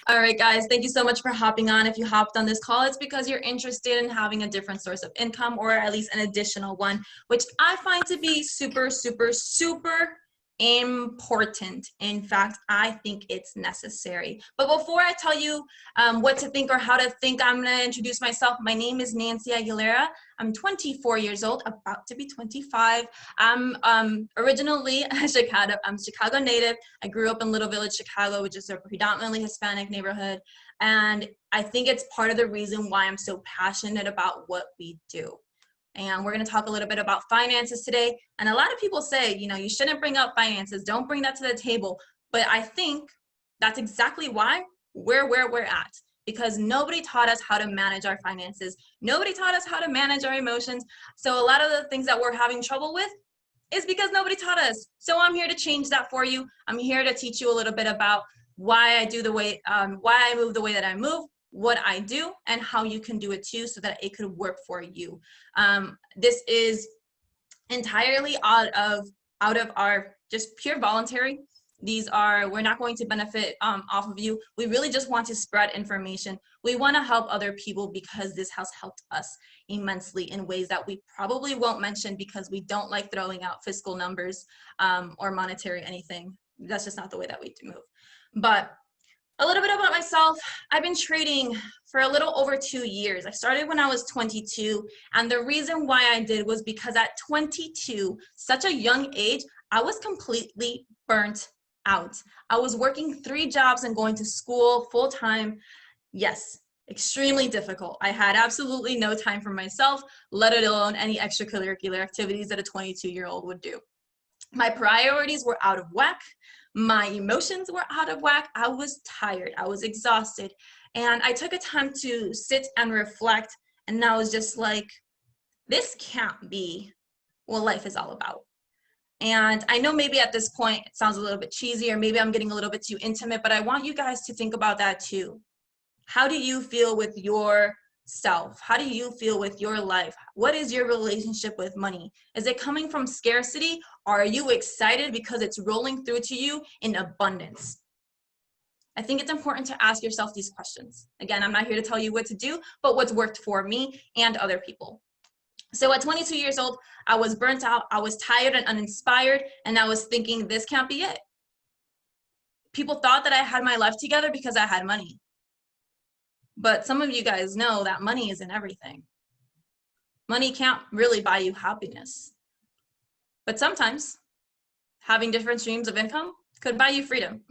All right, guys, thank you so much for hopping on. If you hopped on this call, it's because you're interested in having a different source of income, or at least an additional one, which I find to be super, super, super important. In fact, I think it's necessary. But before I tell you what to think or how to think, I'm going to introduce myself. My name is Nancy Aguilera. I'm 24 years old, about to be 25. I'm originally a Chicago native. I grew up in Little Village, Chicago, which is a predominantly Hispanic neighborhood. And I think it's part of the reason why I'm so passionate about what we do. And we're going to talk a little bit about finances today. And a lot of people say, you know, you shouldn't bring up finances. Don't bring that to the table. But I think that's exactly why we're where we're at. Because nobody taught us how to manage our finances. Nobody taught us how to manage our emotions. So a lot of the things that we're having trouble with is because nobody taught us. So I'm here to change that for you. I'm here to teach you a little bit about why I do the way, why I move the way that I move, what I do, and how you can do it too, so that it could work for you. This is entirely out of our just pure voluntary. These are, we're not going to benefit off of you. We really just want to spread information. We want to help other people because this has helped us immensely in ways that we probably won't mention because we don't like throwing out fiscal numbers or monetary anything. That's just not the way that we move. But a little bit about myself. I've been trading for a little over 2 years. I started when I was 22, and the reason why I did was because at 22, such a young age, I was completely burnt out. I was working 3 jobs and going to school full time. Yes, extremely difficult. I had absolutely no time for myself, let alone any extracurricular activities that a 22-year-old would do. My priorities were out of whack. My emotions were out of whack. I was tired. I was exhausted. And I took a time to sit and reflect. And I was just like, this can't be what life is all about. And I know maybe at this point it sounds a little bit cheesy, or maybe I'm getting a little bit too intimate, but I want you guys to think about that too. How do you feel with yourself? How do you feel with your life? What is your relationship with money? Is it coming from scarcity? Or are you excited because it's rolling through to you in abundance? I think it's important to ask yourself these questions. Again, I'm not here to tell you what to do, but what's worked for me and other people. So at 22 years old, I was burnt out, I was tired and uninspired, and I was thinking, this can't be it. People thought that I had my life together because I had money. But some of you guys know that money isn't everything. Money can't really buy you happiness. But sometimes having different streams of income could buy you freedom.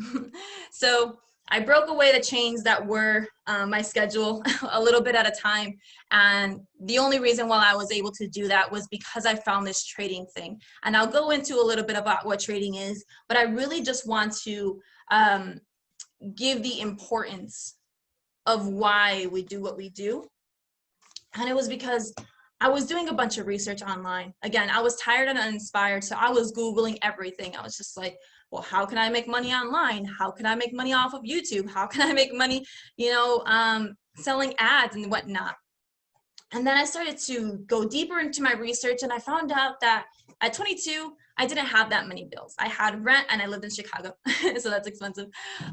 So I broke away the chains that were my schedule a little bit at a time. And the only reason why I was able to do that was because I found this trading thing. And I'll go into a little bit about what trading is, but I really just want to give the importance of why we do what we do. And it was because I was doing a bunch of research online. Again, I was tired and uninspired, so I was Googling everything. I was just like, well, how can I make money online? How can I make money off of YouTube? How can I make money, you know, selling ads and whatnot? And then I started to go deeper into my research, and I found out that at 22, I didn't have that many bills. I had rent, and I lived in Chicago, so that's expensive.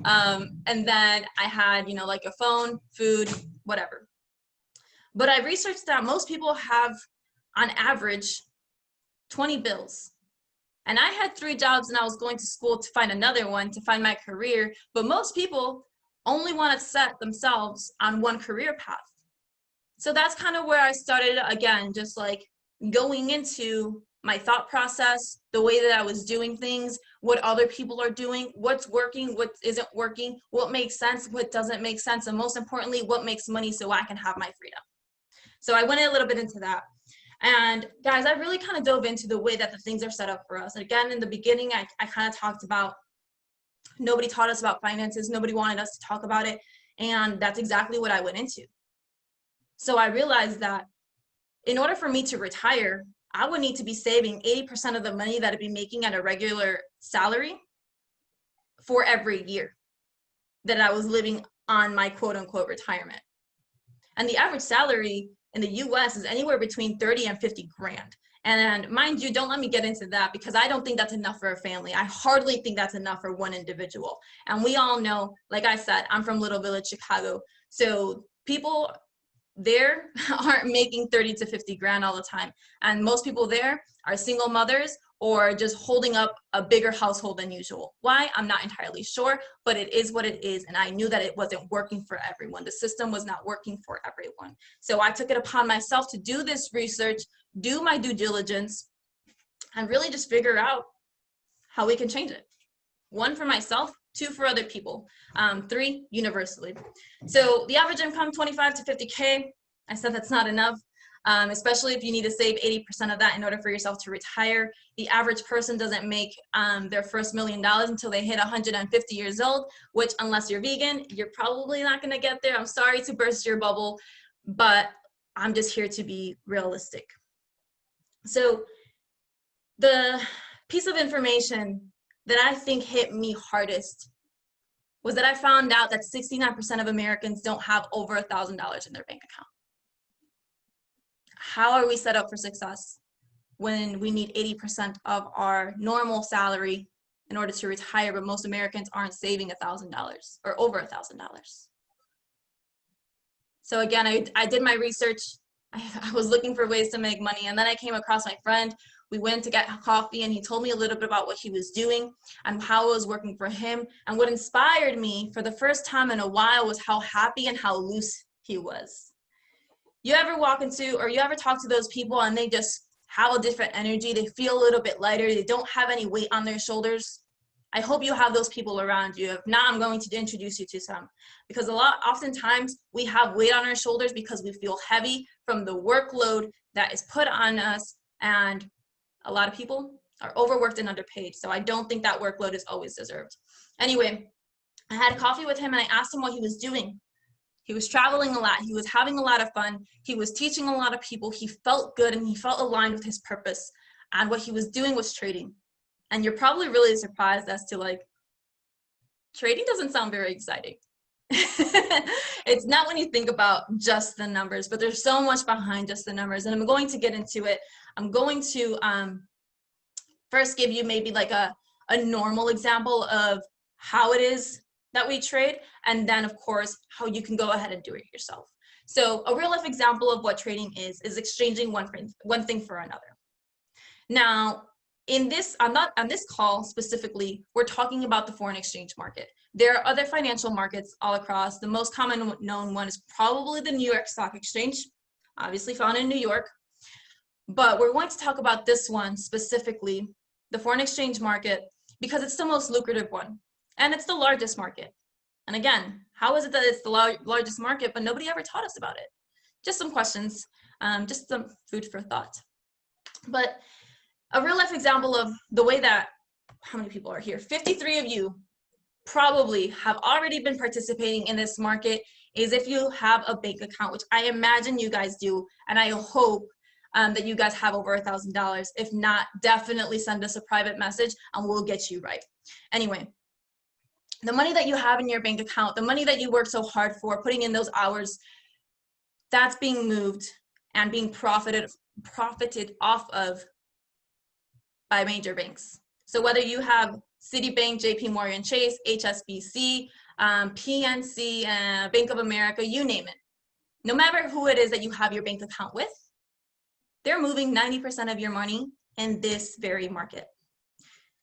And then I had, you know, like a phone, food, whatever. But I researched that most people have, on average, 20 bills. And I had 3 jobs, and I was going to school to find another one, to find my career. But most people only want to set themselves on one career path. So that's kind of where I started, again, just like going into my thought process, the way that I was doing things, what other people are doing, what's working, what isn't working, what makes sense, what doesn't make sense, and most importantly, what makes money so I can have my freedom. So I went a little bit into that. And guys, I really kind of dove into the way that the things are set up for us. And again, in the beginning, I kind of talked about nobody taught us about finances. Nobody wanted us to talk about it. And that's exactly what I went into. So I realized that in order for me to retire, I would need to be saving 80% of the money that I'd be making at a regular salary for every year that I was living on my quote unquote retirement. And the average salary in the US is anywhere between 30 and 50 grand. And mind you, don't let me get into that because I don't think that's enough for a family. I hardly think that's enough for one individual. And we all know, like I said, I'm from Little Village, Chicago. So people there aren't making 30 to 50 grand all the time. And most people there are single mothers or just holding up a bigger household than usual. Why? I'm not entirely sure, but it is what it is. And I knew that it wasn't working for everyone. The system was not working for everyone. So I took it upon myself to do this research, do my due diligence, and really just figure out how we can change it. 1, for myself, 2, for other people, 3, universally. So the average income, 25 to 50K. I said that's not enough. Especially if you need to save 80% of that in order for yourself to retire. The average person doesn't make their first $1 million until they hit 150 years old, which unless you're vegan, you're probably not gonna get there. I'm sorry to burst your bubble, but I'm just here to be realistic. So the piece of information that I think hit me hardest was that I found out that 69% of Americans don't have over $1,000 in their bank account. How are we set up for success when we need 80% of our normal salary in order to retire, but most Americans aren't saving $1,000 or over $1,000? So again, I did my research. I was looking for ways to make money, and then I came across my friend. We went to get coffee, and he told me a little bit about what he was doing and how it was working for him. And what inspired me for the first time in a while was how happy and how loose he was. You ever walk into, or you ever talk to those people and they just have a different energy? They feel a little bit lighter. They don't have any weight on their shoulders. I hope you have those people around you. If not, I'm going to introduce you to some, because oftentimes we have weight on our shoulders because we feel heavy from the workload that is put on us, and a lot of people are overworked and underpaid. So I don't think that workload is always deserved. Anyway, I had coffee with him and I asked him what he was doing. He was traveling a lot. He was having a lot of fun. He was teaching a lot of people. He felt good and he felt aligned with his purpose. And what he was doing was trading. And you're probably really surprised as to, like, trading doesn't sound very exciting. It's not when you think about just the numbers, but there's so much behind just the numbers. And I'm going to get into it. I'm going to first give you maybe like a normal example of how it is that we trade, and then of course how you can go ahead and do it yourself. So a real life example of what trading is exchanging one thing for another. Now, on this call specifically, we're talking about the foreign exchange market. There are other financial markets all across. The most common known one is probably the New York Stock Exchange, obviously found in New York. But we're going to talk about this one specifically, the foreign exchange market, because it's the most lucrative one. And it's the largest market. And again, how is it that it's the largest market, but nobody ever taught us about it? Just some questions, just some food for thought. But a real life example of the way that, how many people are here? 53 of you probably have already been participating in this market is if you have a bank account, which I imagine you guys do. And I hope that you guys have over $1,000. If not, definitely send us a private message and we'll get you right. Anyway. The money that you have in your bank account, the money that you work so hard for, putting in those hours, that's being moved and being profited off of by major banks. So whether you have Citibank, JP Morgan Chase, HSBC, PNC, Bank of America, you name it. No matter who it is that you have your bank account with, they're moving 90% of your money in this very market.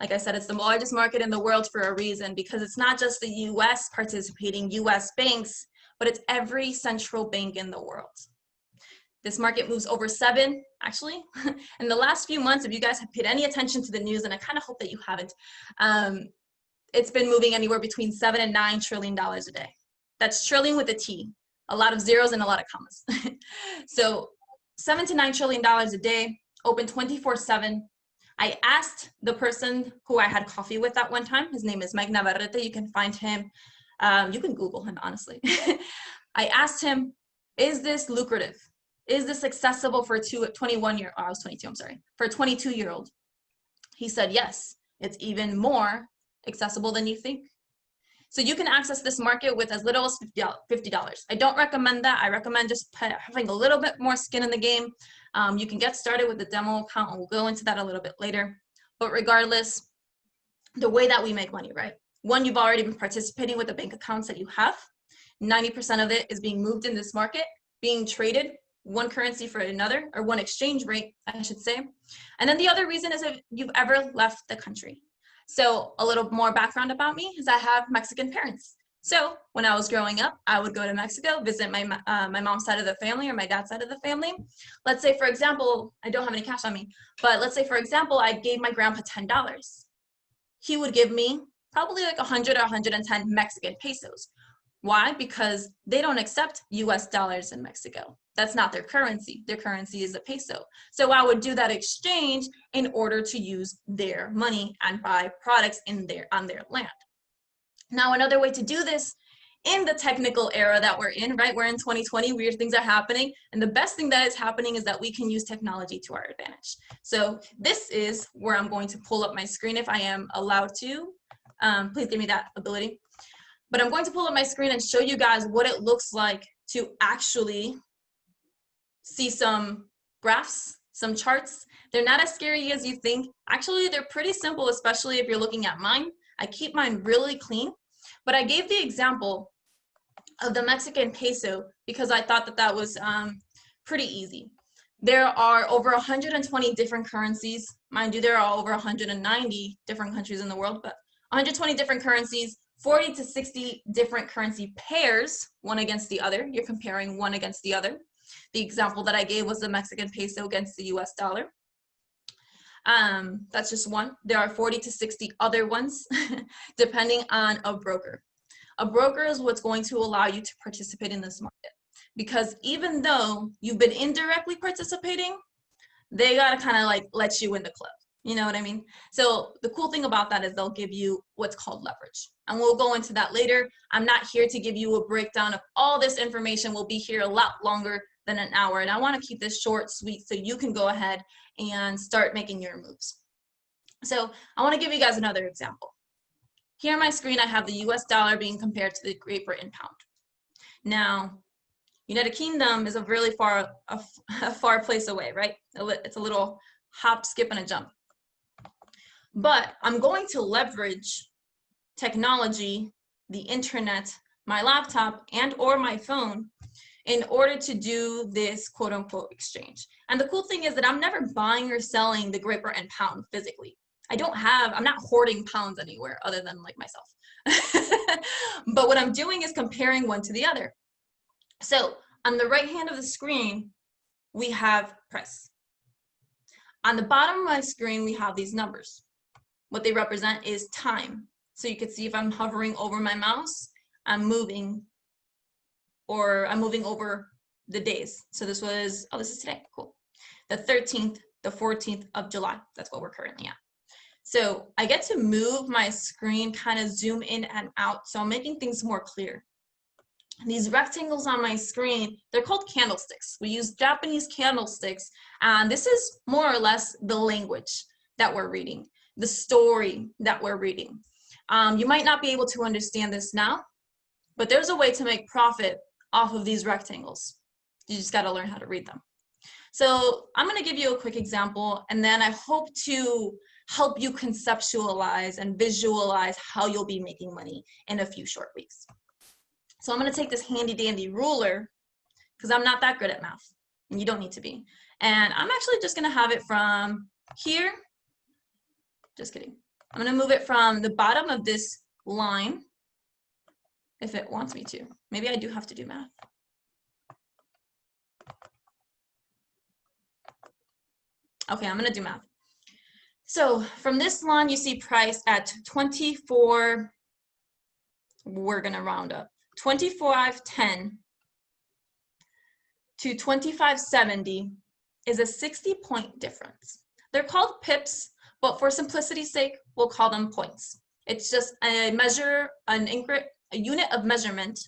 Like I said, it's the largest market in the world for a reason, because it's not just the US participating, US banks, but it's every central bank in the world. This market moves over actually, in the last few months, if you guys have paid any attention to the news, and I kind of hope that you haven't, it's been moving anywhere between $7 and $9 trillion a day. That's trillion with a T, a lot of zeros and a lot of commas. So $7 to $9 trillion a day, open 24/7. I asked the person who I had coffee with that one time, his name is Mike Navarrete, you can find him, you can Google him, honestly. I asked him, is this lucrative? Is this accessible for a 22-year-old? He said, yes, it's even more accessible than you think. So you can access this market with as little as $50. I don't recommend that. I recommend just having a little bit more skin in the game. You can get started with the demo account, and we'll go into that a little bit later. But regardless, the way that we make money, right? One, you've already been participating with the bank accounts that you have. 90% of it is being moved in this market, being traded, one currency for another, or one exchange rate, I should say. And then the other reason is if you've ever left the country. So a little more background about me is I have Mexican parents. So when I was growing up, I would go to Mexico, visit my mom's side of the family or my dad's side of the family. Let's say, for example, I don't have any cash on me, but let's say, for example, I gave my grandpa $10. He would give me probably like 100 or 110 Mexican pesos. Why? Because they don't accept US dollars in Mexico. That's not their currency. Their currency is a peso. So I would do that exchange in order to use their money and buy products on their land. Now, another way to do this in the technical era that we're in, right? We're in 2020, weird things are happening. And the best thing that is happening is that we can use technology to our advantage. So this is where I'm going to pull up my screen if I am allowed to. Please give me that ability. But I'm going to pull up my screen and show you guys what it looks like to actually see some graphs, some charts. They're not as scary as you think. Actually, they're pretty simple, especially if you're looking at mine. I keep mine really clean. But I gave the example of the Mexican peso because I thought that that was pretty easy. There are over 120 different currencies. Mind you, there are over 190 different countries in the world, but 120 different currencies, 40 to 60 different currency pairs, one against the other. You're comparing one against the other. The example that I gave was the Mexican peso against the US dollar. That's just one. There are 40 to 60 other ones, depending on a broker. A broker is what's going to allow you to participate in this market. Because even though you've been indirectly participating, they gotta kind of like let you in the club. You know what I mean? So the cool thing about that is they'll give you what's called leverage. And we'll go into that later. I'm not here to give you a breakdown of all this information. We'll be here a lot longer than an hour. And I want to keep this short, sweet, so you can go ahead and start making your moves. So I want to give you guys another example. Here on my screen, I have the US dollar being compared to the Great Britain pound. Now, United Kingdom is a really far place away, right? It's a little hop, skip, and a jump. But I'm going to leverage technology, the internet, my laptop, and or my phone in order to do this quote unquote exchange. And the cool thing is that I'm never buying or selling the Great Britain pound physically. I'm not hoarding pounds anywhere other than like myself. But what I'm doing is comparing one to the other. So on the right hand of the screen, we have price. On the bottom of my screen, we have these numbers. What they represent is time. So you can see if I'm hovering over my mouse, I'm moving over the days. So this is today, cool. The 13th, the 14th of July, that's what we're currently at. So I get to move my screen, kind of zoom in and out. So I'm making things more clear. These rectangles on my screen, they're called candlesticks. We use Japanese candlesticks, and this is more or less the language that we're reading, the story that we're reading. You might not be able to understand this now, but there's a way to make profit off of these rectangles. You just got to learn how to read them. So I'm going to give you a quick example, and then I hope to help you conceptualize and visualize how you'll be making money in a few short weeks. So I'm going to take this handy dandy ruler because I'm not that good at math, and you don't need to be. And I'm actually just going to have it from here. Just kidding. I'm going to move it from the bottom of this line if it wants me to. Maybe I do have to do math. Okay, I'm going to do math. So from this line, you see price at 24, we're going to round up, 25.10 to 25.70 is a 60-point difference. They're called pips, but for simplicity's sake, we'll call them points. It's just a measure, a unit of measurement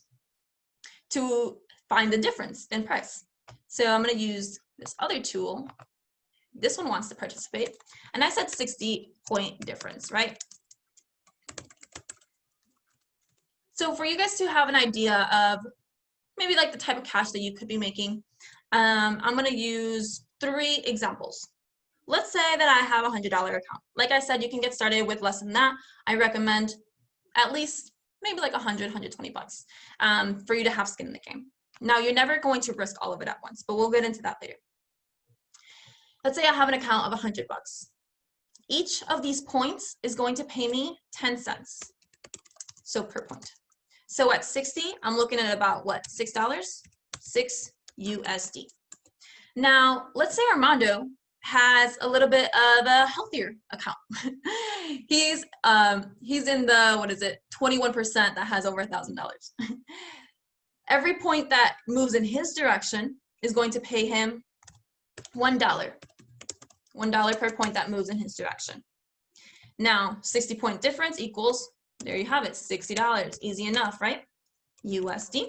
to find the difference in price. So I'm going to use this other tool. This one wants to participate. And I said 60-point difference, right? So for you guys to have an idea of maybe like the type of cash that you could be making, I'm going to use 3 examples. Let's say that I have a $100 account. Like I said, you can get started with less than that. I recommend at least maybe like 100, 120 bucks for you to have skin in the game. Now, you're never going to risk all of it at once, but we'll get into that later. Let's say I have an account of 100 bucks. Each of these points is going to pay me 10 cents. So per point. So at 60, I'm looking at about what, $6? 6 USD. Now, let's say Armando has a little bit of a healthier account. he's in the 21% that has over $1,000. Every point that moves in his direction is going to pay him $1. $1 per point that moves in his direction. Now, 60-point difference equals, there you have it, $60. Easy enough, right? USD.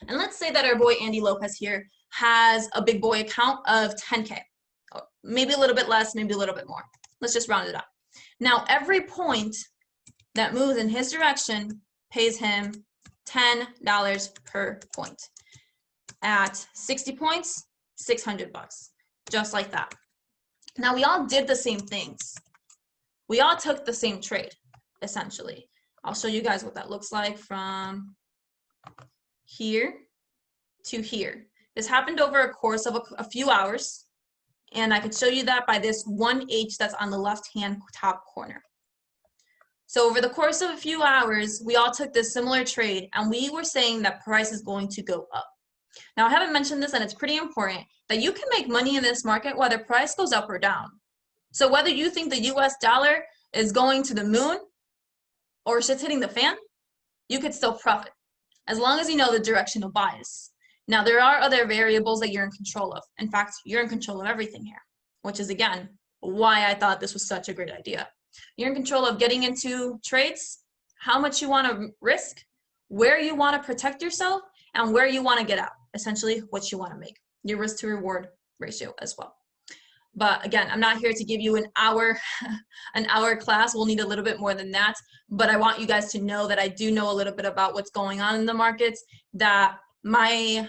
And let's say that our boy Andy Lopez here has a big boy account of 10K. Maybe a little bit less, maybe a little bit more. Let's just round it up. Now, every point that moves in his direction pays him $10 per point. At 60 points, 600 bucks. Just like that. Now, we all did the same things. We all took the same trade, essentially. I'll show you guys what that looks like from here to here. This happened over a course of a few hours, and I could show you that by this 1H that's on the left-hand top corner. So over the course of a few hours, we all took this similar trade, and we were saying that price is going to go up. Now, I haven't mentioned this, and it's pretty important, that you can make money in this market whether price goes up or down. So whether you think the US dollar is going to the moon or shit's hitting the fan, you could still profit, as long as you know the directional bias. Now, there are other variables that you're in control of. In fact, you're in control of everything here, which is, again, why I thought this was such a great idea. You're in control of getting into trades, how much you want to risk, where you want to protect yourself, and where you want to get out, essentially what you want to make, your risk to reward ratio as well. But again, I'm not here to give you an hour class. We'll need a little bit more than that. But I want you guys to know that I do know a little bit about what's going on in the markets, that my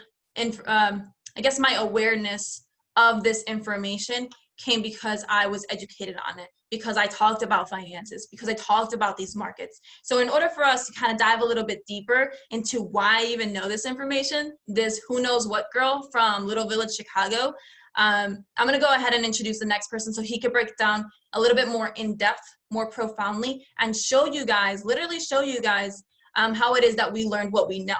awareness of this information came because I was educated on it, because I talked about finances, because I talked about these markets. So in order for us to kind of dive a little bit deeper into why I even know this information, this who knows what girl from Little Village, Chicago, I'm going to go ahead and introduce the next person so he could break down a little bit more in depth, more profoundly, and show you guys, literally show you guys how it is that we learned what we know.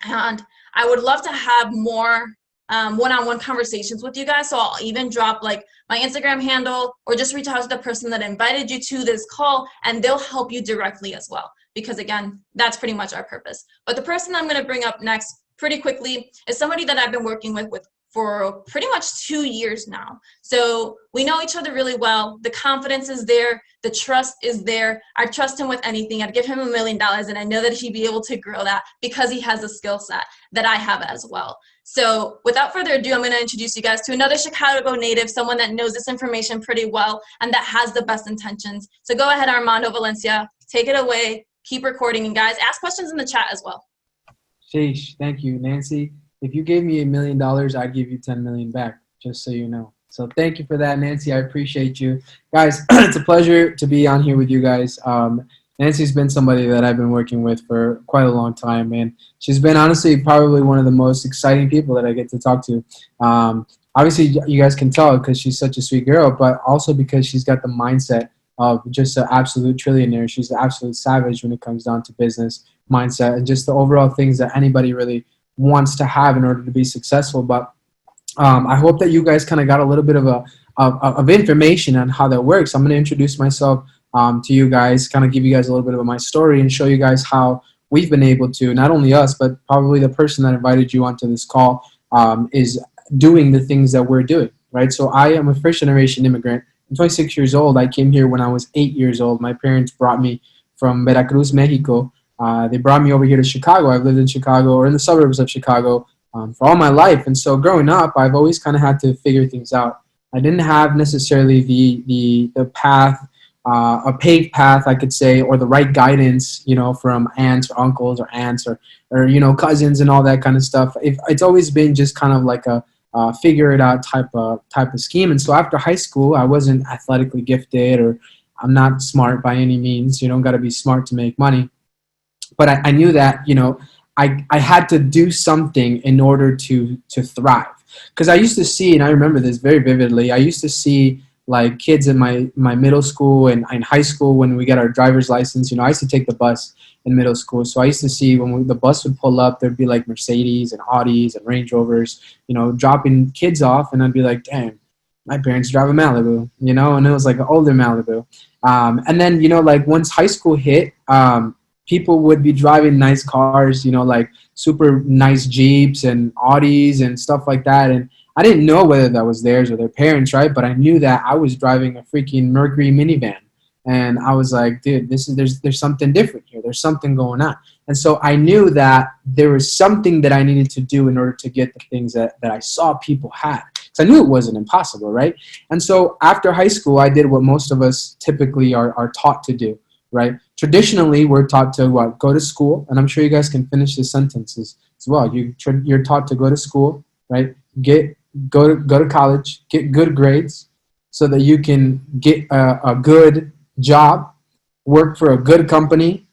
And I would love to have more one-on-one conversations with you guys. So I'll even drop like my Instagram handle, or just reach out to the person that invited you to this call, and they'll help you directly as well. Because again, that's pretty much our purpose. But the person I'm going to bring up next pretty quickly is somebody that I've been working with for pretty much 2 years now. So we know each other really well. The confidence is there. The trust is there. I trust him with anything. I'd give him $1 million, and I know that he'd be able to grow that because he has a skill set that I have as well. So without further ado, I'm going to introduce you guys to another Chicago native, someone that knows this information pretty well and that has the best intentions. So go ahead, Armando Valencia. Take it away. Keep recording. And guys, ask questions in the chat as well. Sheesh, thank you, Nancy. If you gave me $1 million, I'd give you 10 million back, just so you know. So thank you for that, Nancy. I appreciate you. Guys, it's a pleasure to be on here with you guys. Nancy's been somebody that I've been working with for quite a long time, and she's been honestly probably one of the most exciting people that I get to talk to. Obviously, you guys can tell because she's such a sweet girl, but also because she's got the mindset of just an absolute trillionaire. She's an absolute savage when it comes down to business mindset and just the overall things that anybody really wants to have in order to be successful. But I hope that you guys kind of got a little bit of information on how that works. I'm going to introduce myself to you guys, kind of give you guys a little bit of my story and show you guys how we've been able to, not only us, but probably the person that invited you onto this call is doing the things that we're doing, right? So I am a first-generation immigrant. I'm 26 years old. I came here when I was 8 years old. My parents brought me from Veracruz, Mexico. They brought me over here to Chicago. I've lived in Chicago or in the suburbs of Chicago for all my life. And so growing up, I've always kind of had to figure things out. I didn't have necessarily the path a paved path, I could say, or the right guidance, from aunts or uncles or aunts or cousins and all that kind of stuff. It's always been just kind of like a figure it out type of scheme. And so after high school, I wasn't athletically gifted, or I'm not smart by any means. You don't got to be smart to make money. But I knew that, I had to do something in order to thrive. Because I used to see, and I remember this very vividly, I used to see like kids in my middle school and in high school when we get our driver's license. I used to take the bus in middle school. So I used to see when the bus would pull up, there'd be like Mercedes and Audis and Range Rovers, dropping kids off. And I'd be like, damn, my parents drive a Malibu, and it was like an older Malibu. And then, like once high school hit, people would be driving nice cars, like super nice Jeeps and Audis and stuff like that. And I didn't know whether that was theirs or their parents, right? But I knew that I was driving a freaking Mercury minivan. And I was like, dude, there's something different here. There's something going on. And so I knew that there was something that I needed to do in order to get the things that I saw people had. Because I knew it wasn't impossible, right? And so after high school, I did what most of us typically are taught to do, right? Traditionally, we're taught to what? Go to school. And I'm sure you guys can finish the sentences as well. You're taught to go to school, right? Go to college, get good grades so that you can get a good job, work for a good company,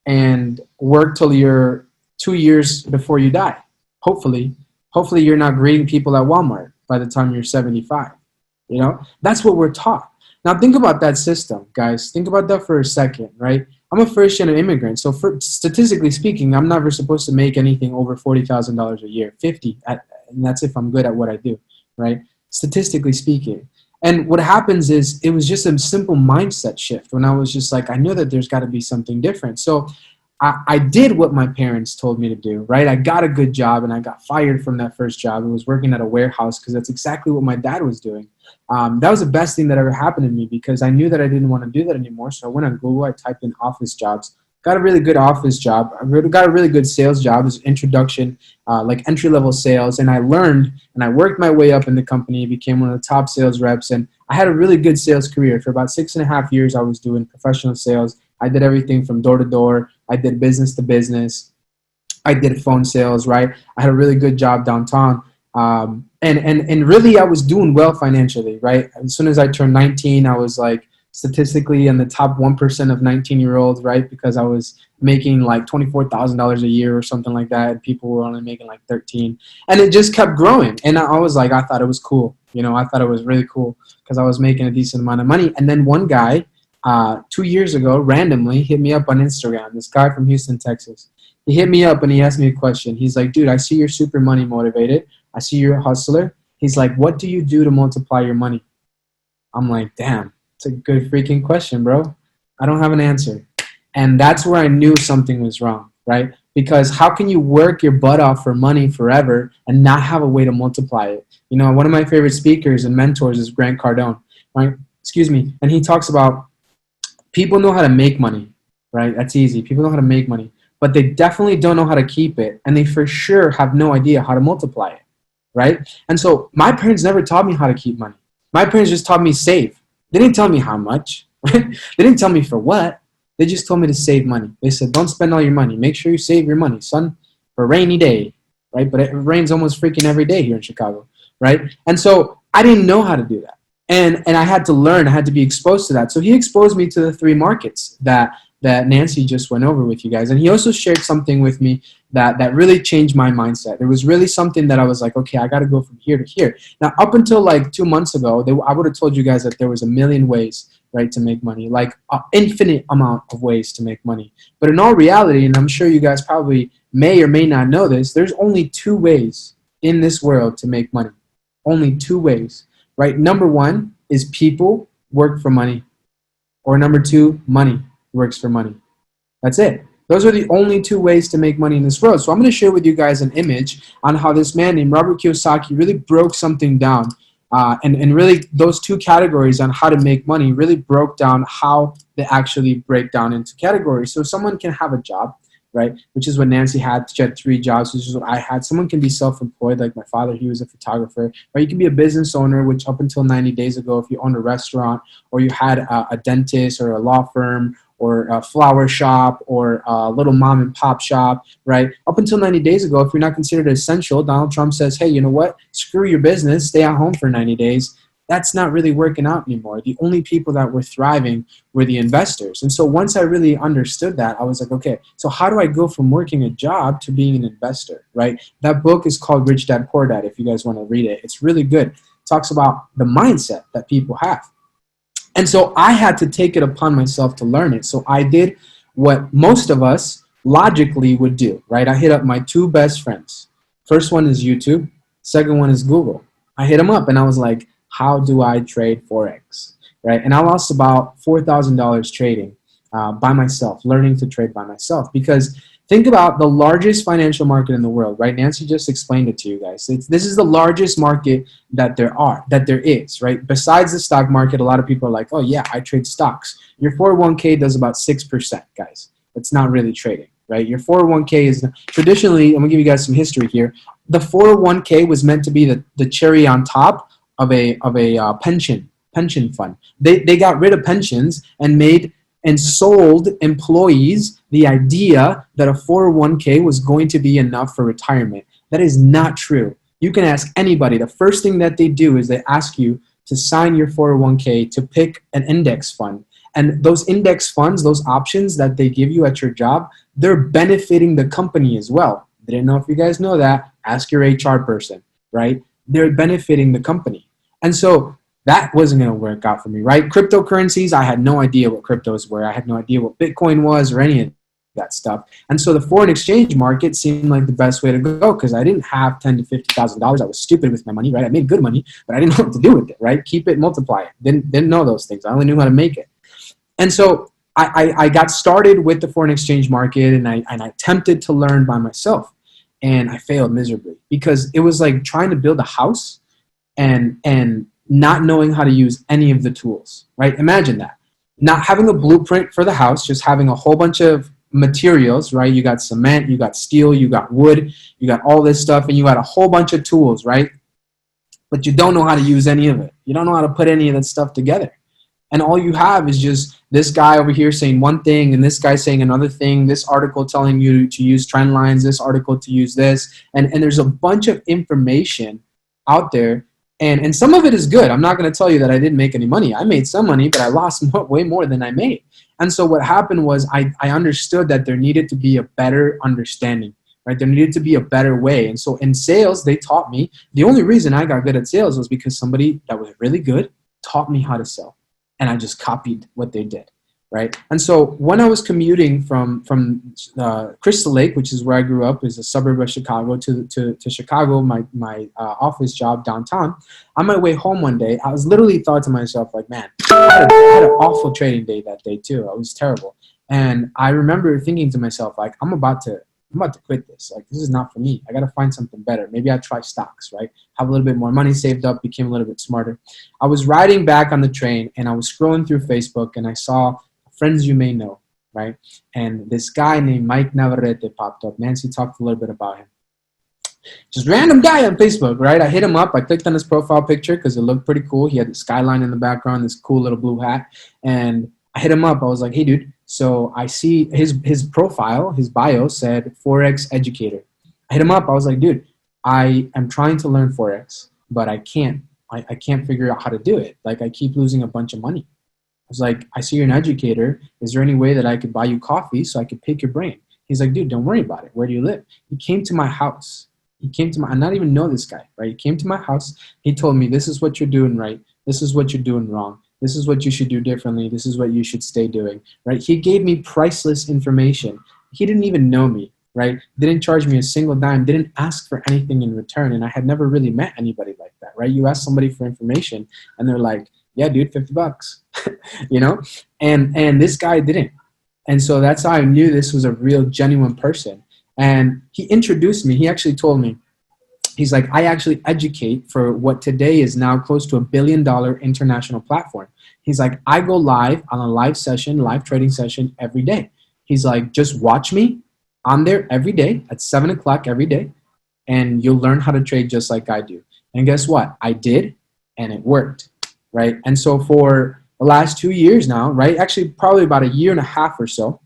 and work till you're 2 years before you die. Hopefully you're not greeting people at Walmart by the time you're 75. That's what we're taught. Now think about that system, guys. Think about that for a second, right? I'm a first-gen immigrant, so statistically speaking, I'm never supposed to make anything over $40,000 a year, 50, and that's if I'm good at what I do, right? Statistically speaking. And what happens is it was just a simple mindset shift when I was just like, I knew that there's got to be something different. So I did what my parents told me to do, right? I got a good job and I got fired from that first job. I was working at a warehouse because that's exactly what my dad was doing. That was the best thing that ever happened to me because I knew that I didn't want to do that anymore. So I went on Google, I typed in office jobs, got a really good office job. I got a really good sales job. It was introduction, like entry-level sales. And I learned and I worked my way up in the company, became one of the top sales reps. And I had a really good sales career. For about 6.5 years, I was doing professional sales. I did everything from door to door. I did business to business. I did phone sales, right? I had a really good job downtown. And really I was doing well financially, right? As soon as I turned 19, I was like statistically in the top 1% of 19-year-olds, right? Because I was making like $24,000 a year or something like that. And people were only making like 13. And it just kept growing. And I was like, I thought it was cool. I thought it was really cool because I was making a decent amount of money. And then one guy 2 years ago randomly hit me up on Instagram, this guy from Houston, Texas. He hit me up and he asked me a question. He's like, dude, I see you're super money motivated. I see you're a hustler. He's like, what do you do to multiply your money? I'm like, damn, it's a good freaking question, bro. I don't have an answer. And that's where I knew something was wrong, right? Because how can you work your butt off for money forever and not have a way to multiply it? One of my favorite speakers and mentors is Grant Cardone, right? Excuse me. And he talks about people know how to make money, right? That's easy. People know how to make money, but they definitely don't know how to keep it. And they for sure have no idea how to multiply it, right? And so my parents never taught me how to keep money. My parents just taught me save. They didn't tell me how much. Right? They didn't tell me for what. They just told me to save money. They said, don't spend all your money. Make sure you save your money, son, for a rainy day, right? But it rains almost freaking every day here in Chicago, right? And so I didn't know how to do that. And I had to learn. I had to be exposed to that. So he exposed me to the 3 markets that Nancy just went over with you guys. And he also shared something with me that really changed my mindset. It was really something that I was like, okay, I got to go from here to here. Now, up until like 2 months ago, I would have told you guys that there was a million ways, right, to make money, like an infinite amount of ways to make money. But in all reality, and I'm sure you guys probably may or may not know this, there's only 2 ways in this world to make money. Only 2 ways, right? Number 1 is people work for money. Or number 2, money works for money. That's it. Those are the only 2 ways to make money in this world. So I'm going to share with you guys an image on how this man named Robert Kiyosaki really broke something down. And really those 2 categories on how to make money really broke down how they actually break down into categories. So someone can have a job, right? Which is what Nancy had. She had 3 jobs, which is what I had. Someone can be self-employed, like my father, he was a photographer, or you can be a business owner, which up until 90 days ago, if you owned a restaurant or you had a dentist or a law firm or a flower shop or a little mom and pop shop, right? Up until 90 days ago, if you're not considered essential, Donald Trump says, hey, you know what? Screw your business, stay at home for 90 days. That's not really working out anymore. The only people that were thriving were the investors. And so once I really understood that, I was like, okay, so how do I go from working a job to being an investor, right? That book is called Rich Dad, Poor Dad, if you guys want to read it. It's really good. It talks about the mindset that people have. And so I had to take it upon myself to learn it. So I did what most of us logically would do, right? I hit up my 2 best friends. First one is YouTube. Second one is Google. I hit them up and I was like, how do I trade Forex, right? And I lost about $4,000 trading by myself, learning to trade by myself. Because think about the largest financial market in the world, right? Nancy just explained it to you guys. This is the largest market that there is, right? Besides the stock market, a lot of people are like, oh yeah, I trade stocks. Your 401k does about 6%, guys. It's not really trading, right? Your 401k is traditionally, I'm gonna give you guys some history here. The 401k was meant to be the cherry on top of a pension fund. They got rid of pensions and sold employees the idea that a 401k was going to be enough for retirement. That is not true. You can ask anybody. The first thing that they do is they ask you to sign your 401k to pick an index fund. And those index funds, those options that they give you at your job, they're benefiting the company as well. Didn't know if you guys know that. Ask your HR person, right? They're benefiting the company. And so that wasn't going to work out for me, right? Cryptocurrencies, I had no idea what cryptos were. I had no idea what Bitcoin was or any of that stuff. And so the foreign exchange market seemed like the best way to go because I didn't have $10,000 to $50,000. I was stupid with my money, right? I made good money, but I didn't know what to do with it, right? Keep it, multiply it. Didn't know those things. I only knew how to make it. And so I got started with the foreign exchange market and I attempted to learn by myself. And I failed miserably because it was like trying to build a house and not knowing how to use any of the tools, right? Imagine that. Not having a blueprint for the house, just having a whole bunch of materials, right? You got cement, you got steel, you got wood, you got all this stuff, and you got a whole bunch of tools, right? But you don't know how to use any of it. You don't know how to put any of that stuff together. And all you have is just this guy over here saying one thing and this guy saying another thing, this article telling you to use trend lines, this article to use this. And there's a bunch of information out there. And some of it is good. I'm not going to tell you that I didn't make any money. I made some money, but I lost way more than I made. And so what happened was I understood that there needed to be a better understanding, right? There needed to be a better way. And so in sales, they taught me. The only reason I got good at sales was because somebody that was really good taught me how to sell. And I just copied what they did, right? And so when I was commuting from Crystal Lake, which is where I grew up, is a suburb of Chicago, to Chicago, my office job downtown, on my way home one day, I was literally thought to myself, like, man, I had an awful trading day that day too. It was terrible. And I remember thinking to myself, like, I'm about to quit this. Like, this is not for me. I got to find something better. Maybe I'll try stocks, right? Have a little bit more money saved up, became a little bit smarter. I was riding back on the train and I was scrolling through Facebook and I saw Friends You May Know, right? And this guy named Mike Navarrete popped up. Nancy talked a little bit about him. Just random guy on Facebook, right? I hit him up. I clicked on his profile picture because it looked pretty cool. He had the skyline in the background, this cool little blue hat. And I hit him up. I was like, hey, dude. So I see his profile, his bio said Forex educator. I hit him up. I was like, dude, I am trying to learn Forex, but I can't figure out how to do it. Like, I keep losing a bunch of money. I was like, I see you're an educator. Is there any way that I could buy you coffee so I could pick your brain? He's like, dude, don't worry about it. Where do you live? He came to my house. I not even know this guy, right? He came to my house. He told me, this is what you're doing right. This is what you're doing wrong. This is what you should do differently. This is what you should stay doing, right? He gave me priceless information. He didn't even know me, right? Didn't charge me a single dime. Didn't ask for anything in return. And I had never really met anybody like that, right? You ask somebody for information and they're like, yeah, dude, $50, you know? And this guy didn't. And so that's how I knew this was a real, genuine person. And he introduced me. He actually told me, he's like, I actually educate for what today is now close to $1 billion international platform. He's like, I go live on a live trading session every day. He's like, just watch me. on there every day at 7 o'clock every day, and you'll learn how to trade just like I do. And guess what? I did, and it worked, right? And so for the last 2 years now, right? Actually, probably about a year and a half or so,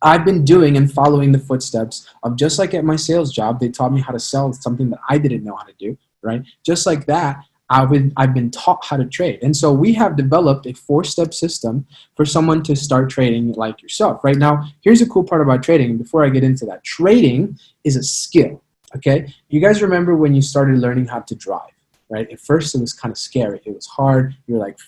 I've been doing and following the footsteps of, just like at my sales job, they taught me how to sell something that I didn't know how to do, right? Just like that, I've been taught how to trade. And so we have developed a 4-step system for someone to start trading like yourself. Right now, here's a cool part about trading. Before I get into that, trading is a skill, okay? You guys remember when you started learning how to drive, right? At first, it was kind of scary. It was hard. You're like,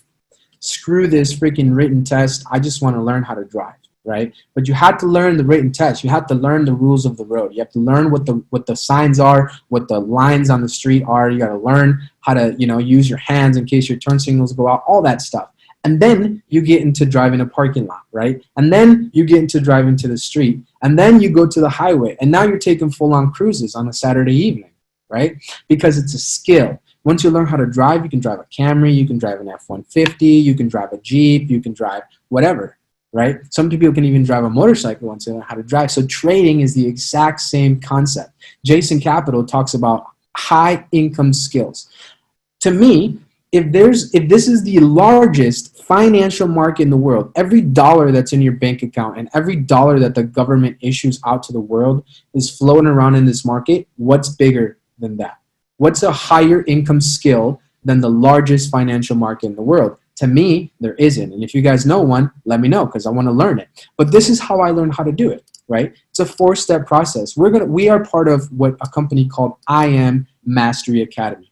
screw this freaking written test. I just want to learn how to drive, right? But you had to learn the written test. You had to learn the rules of the road. You have to learn what the signs are, what the lines on the street are. You got to learn how to, use your hands in case your turn signals go out, all that stuff. And then you get into driving a parking lot, right? And then you get into driving to the street. And then you go to the highway. And now you're taking full-on cruises on a Saturday evening, right? Because it's a skill. Once you learn how to drive, you can drive a Camry, you can drive an F-150, you can drive a Jeep, you can drive whatever, right? Some people can even drive a motorcycle once they learn how to drive. So trading is the exact same concept. Jason Capital talks about high income skills. To me, if this is the largest financial market in the world, every dollar that's in your bank account and every dollar that the government issues out to the world is floating around in this market, what's bigger than that? What's a higher income skill than the largest financial market in the world? To me, there isn't. And if you guys know one, let me know because I want to learn it. But this is how I learned how to do it, right? It's a 4-step process. We are part of what a company called I Am Mastery Academy.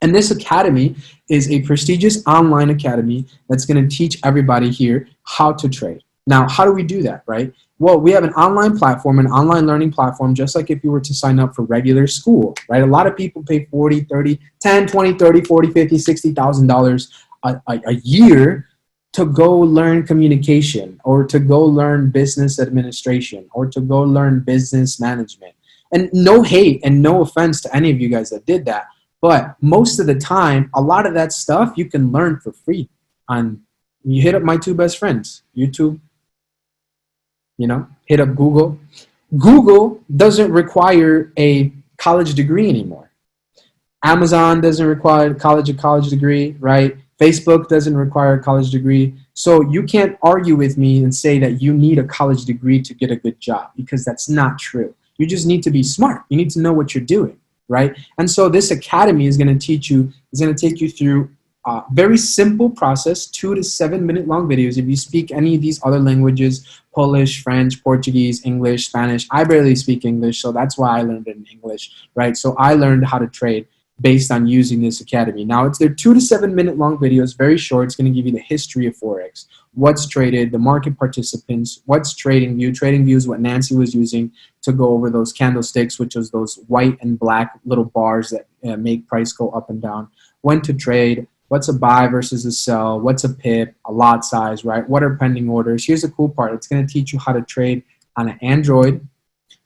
And this academy is a prestigious online academy that's going to teach everybody here how to trade. Now, how do we do that, right? Well, we have an online platform, an online learning platform, just like if you were to sign up for regular school, right? A lot of people pay $40, $30, $10, $20, $30, $40, $50, $60,000 a year to go learn communication or to go learn business administration or to go learn business management. And no hate and no offense to any of you guys that did that. But most of the time, a lot of that stuff you can learn for free. You hit up my 2 best friends, YouTube, hit up Google. Google doesn't require a college degree anymore. Amazon doesn't require a college degree, right? Facebook doesn't require a college degree. So you can't argue with me and say that you need a college degree to get a good job because that's not true. You just need to be smart. You need to know what you're doing, right? And so this academy is going to take you through a very simple process, 2 to 7 minute long videos. If you speak any of these other languages, Polish, French, Portuguese, English, Spanish, I barely speak English, so that's why I learned it in English, right? So I learned how to trade based on using this academy. Now, they're 2 to 7 minute long videos, very short. It's going to give you the history of Forex, what's traded, the market participants, what's trading view. Trading view is what Nancy was using to go over those candlesticks, which is those white and black little bars that make price go up and down. When to trade, what's a buy versus a sell, what's a pip, a lot size, right? What are pending orders? Here's the cool part. It's going to teach you how to trade on an Android.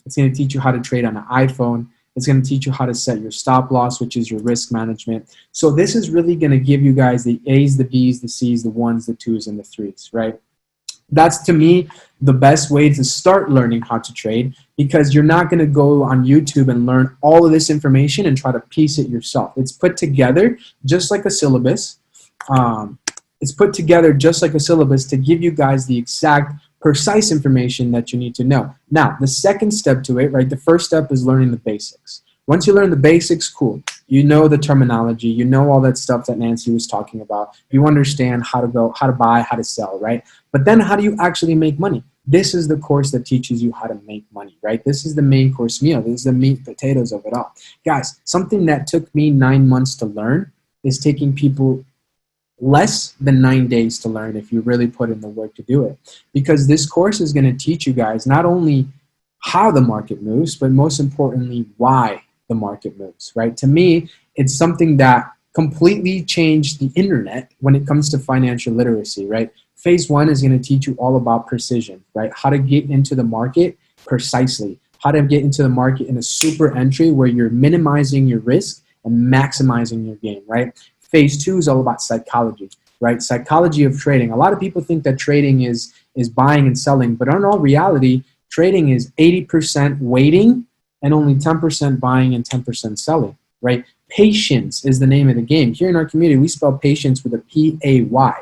It's going to teach you how to trade on an iPhone. It's going to teach you how to set your stop loss, which is your risk management. So this is really going to give you guys the A's, the B's, the C's, the 1s, the 2s, and the 3s, right? That's, to me, the best way to start learning how to trade because you're not going to go on YouTube and learn all of this information and try to piece it yourself. It's put together just like a syllabus. It's put together just like a syllabus to give you guys the exact precise information that you need to know. Now, the second step to it, right, the first step is learning the basics. Once you learn the basics, cool. You know the terminology. You know all that stuff that Nancy was talking about. You understand how to buy, how to sell, right? But then how do you actually make money? This is the course that teaches you how to make money, right? This is the main course meal. This is the meat and potatoes of it all. Guys, something that took me 9 months to learn is taking people less than 9 days to learn if you really put in the work to do it. Because this course is going to teach you guys not only how the market moves, but most importantly, why the market moves, right? To me, it's something that completely changed the internet when it comes to financial literacy, right? Phase 1 is going to teach you all about precision, right? How to get into the market precisely, how to get into the market in a super entry where you're minimizing your risk and maximizing your gain, right? Phase 2 is all about psychology, right? Psychology of trading. A lot of people think that trading is buying and selling, but in all reality, Trading is 80% waiting and only 10% buying and 10% selling, right? Patience is the name of the game. Here in our community, we spell patience with a P-A-Y.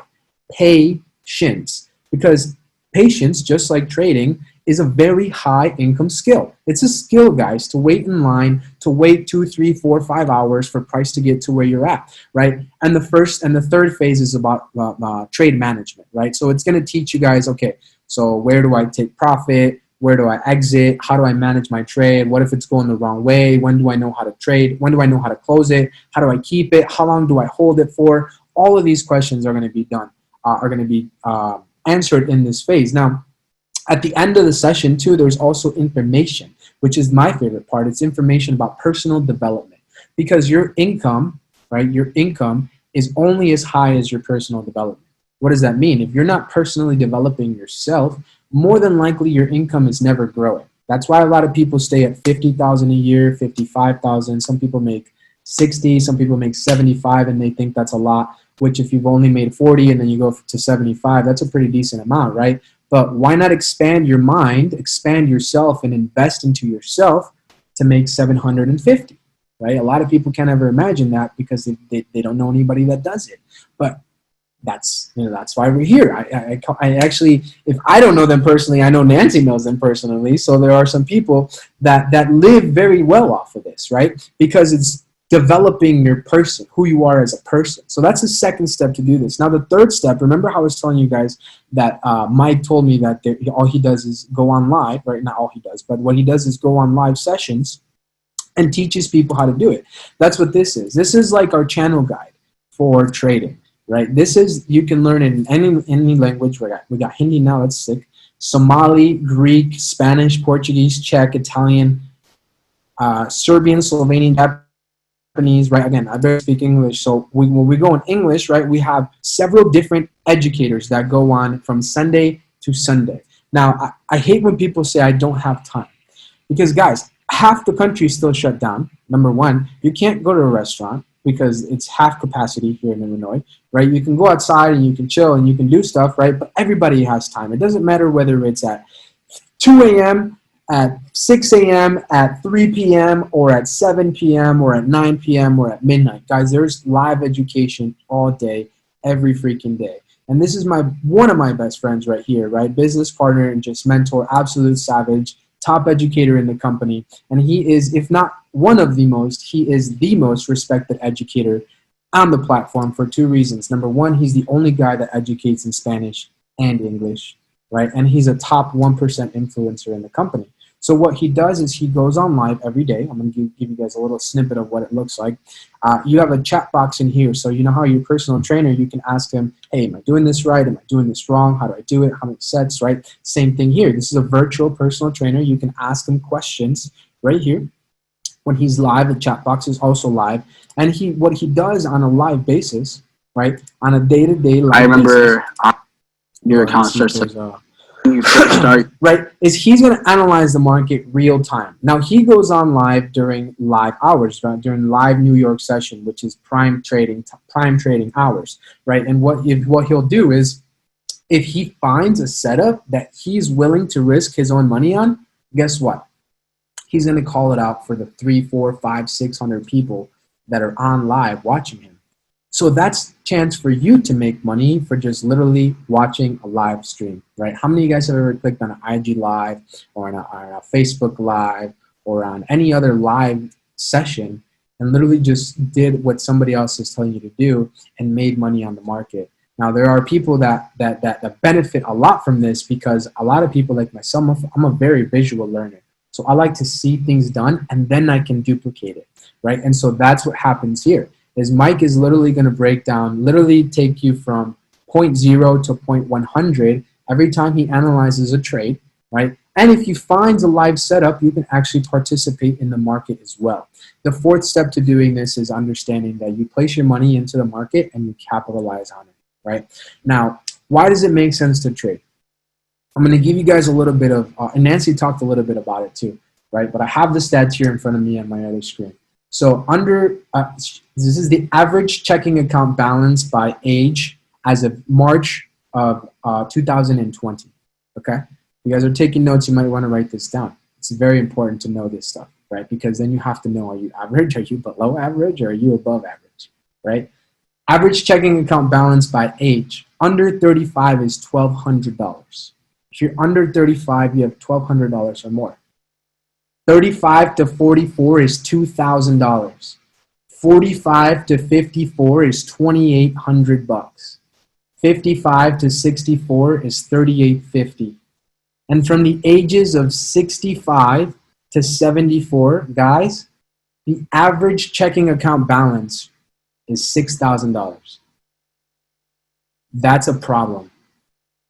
Patience. Because patience, just like trading, is a very high income skill. It's a skill, guys, to wait in line, to wait 2, 3, 4, 5 hours for price to get to where you're at, right? And the first and the third phase is about trade management, right? So it's going to teach you guys, okay, so where do I take profit? Where do I exit? How do I manage my trade? What if it's going the wrong way? When do I know how to trade? When do I know how to close it? How do I keep it? How long do I hold it for? All of these questions are going to be answered in this phase. Now, at the end of the session, too, there's also information, which is my favorite part. It's information about personal development, because your income, right? Your income is only as high as your personal development. What does that mean? If you're not personally developing yourself, more than likely your income is never growing. That's why a lot of people stay at 50,000 a year, 55,000. Some people make 60, some people make 75, and they think that's a lot, which if you've only made 40 and then you go to 75, that's a pretty decent amount, right? But why not expand your mind, expand yourself, and invest into yourself to make 750, right? A lot of people can't ever imagine that because they don't know anybody that does it. But that's why we're here. I actually, if I don't know them personally, I know Nancy knows them personally. So there are some people that live very well off of this, right? Because it's developing your person, who you are as a person. So that's the second step to do this. Now the third step, remember how I was telling you guys that Mike told me that all he does is go on live, right? Not all he does, but what he does is go on live sessions and teaches people how to do it. That's what this is. This is like our channel guide for trading. Right, this is, you can learn in any language. We got Hindi now, that's sick. Somali, Greek, Spanish, Portuguese, Czech, Italian, Serbian, Slovenian, Japanese. Right, again, I barely speak English, so when we go in English, right, we have several different educators that go on from Sunday to Sunday. Now, I hate when people say I don't have time, because guys, half the country is still shut down. Number one, you can't go to a restaurant because it's half capacity here in Illinois, right? You can go outside and you can chill and you can do stuff, right? But everybody has time. It doesn't matter whether it's at 2 a.m., at 6 a.m., at 3 p.m., or at 7 p.m., or at 9 p.m., or at midnight. Guys, there's live education all day, every freaking day. And this is one of my best friends right here, right? Business partner and just mentor, absolute savage, top educator in the company. And he is, if not one of the most, he is the most respected educator on the platform for two reasons. Number one, he's the only guy that educates in Spanish and English, right? And he's a top 1% influencer in the company. So what he does is he goes on live every day. I'm going to give you guys a little snippet of what it looks like. You have a chat box in here. So you know how your personal trainer, you can ask him, hey, am I doing this right? Am I doing this wrong? How do I do it? How many sets, right? Same thing here. This is a virtual personal trainer. You can ask him questions right here. When he's live, the chat box is also live. And what he does on a live basis, right, on a day-to-day live basis. I remember your account starts you first start. Right, is he's going to analyze the market real time. Now, he goes on live during live hours, right, during live New York session, which is prime trading hours, right? And what he'll do is, if he finds a setup that he's willing to risk his own money on, guess what? He's going to call it out for the 3, 4, 5, 600 people that are on live watching him. So that's a chance for you to make money for just literally watching a live stream, right? How many of you guys have ever clicked on an IG live or on a Facebook live or on any other live session and literally just did what somebody else is telling you to do and made money on the market? Now, there are people that benefit a lot from this, because a lot of people like myself, I'm a very visual learner. So I like to see things done and then I can duplicate it, right? And so that's what happens here. Is Mike is literally going to break down, literally take you from 0.0 to 0.100 every time he analyzes a trade, right? And if he finds a live setup, you can actually participate in the market as well. The fourth step to doing this is understanding that you place your money into the market and you capitalize on it, right? Now, why does it make sense to trade? I'm going to give you guys a little bit of, and Nancy talked a little bit about it too, right? But I have the stats here in front of me on my other screen. So this is the average checking account balance by age as of March of 2020, okay? you guys are taking notes, you might want to write this down. It's very important to know this stuff, right? Because then you have to know, are you average, are you below average, or are you above average, right? Average checking account balance by age. Under 35 is $1,200. If you're under 35, you have $1,200 or more. 35 to 44 is $2,000. 45 to 54 is $2,800. 55 to 64 is $3,850. And from the ages of 65 to 74, guys, the average checking account balance is $6,000. That's a problem.